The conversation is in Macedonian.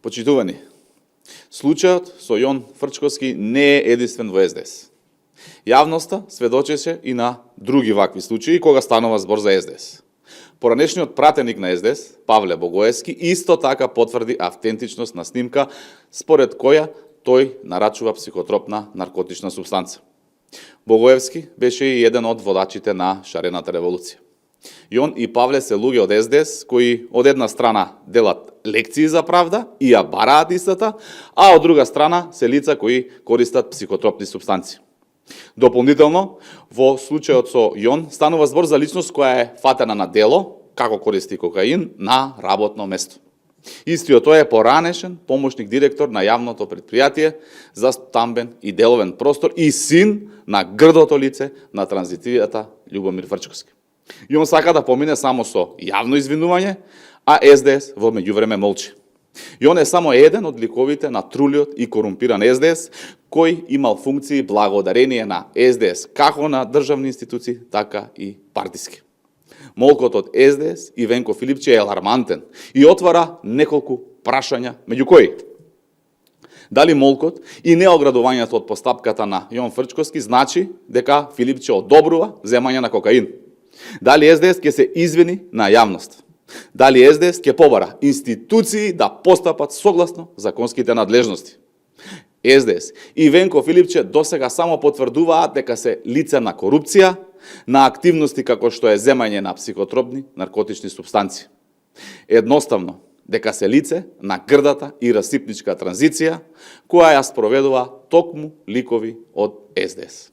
Почитувани, случајот со Јон Фрчковски не е единствен во СДС. Јавноста сведочеше и на други вакви случаи кога станува збор за СДС. Поранешниот пратеник на СДС, Павле Богоевски, исто така потврди автентичност на снимка според која тој нарачува психотропна наркотична супстанца. Богоевски беше и еден од водачите на шарената револуција. Јон и Павле се луѓе од СДС кои од една страна делат лекции за правда и ја бараат истата, а од друга страна се лица кои користат психотропни супстанци. Дополнително, во случајот со Јон станува збор за личност која е фатена на дело, како користи кокаин, на работно место. Истиот тој е поранешен помошник директор на јавното предпријатие за стамбен и деловен простор и син на грдото лице на транзитијата Љубомир Фрчковски. Јон сака да помине само со јавно извинување, а СДС во меѓувреме молчи. Јон е само еден од ликовите на трулиот и корумпиран СДС, кој имал функции благодарение на СДС, како на државни институции, така и партиски. Молкот од СДС и Венко Филипче е алармантен и отвара неколку прашања, меѓу кои: дали молкот и неоградувањето од постапката на Јон Фрчковски значи дека Филипче одобрува земање на кокаин? Дали СДС ќе се извини на јавност? Дали СДС ќе побара институции да постапат согласно законските надлежности? СДС и Венко Филипче досега само потврдуваат дека се лице на корупција, на активности како што е земање на психотропни наркотични супстанци. Едноставно, дека се лице на грдата и расипничка транзиција, која ја спроведува токму ликови од СДС.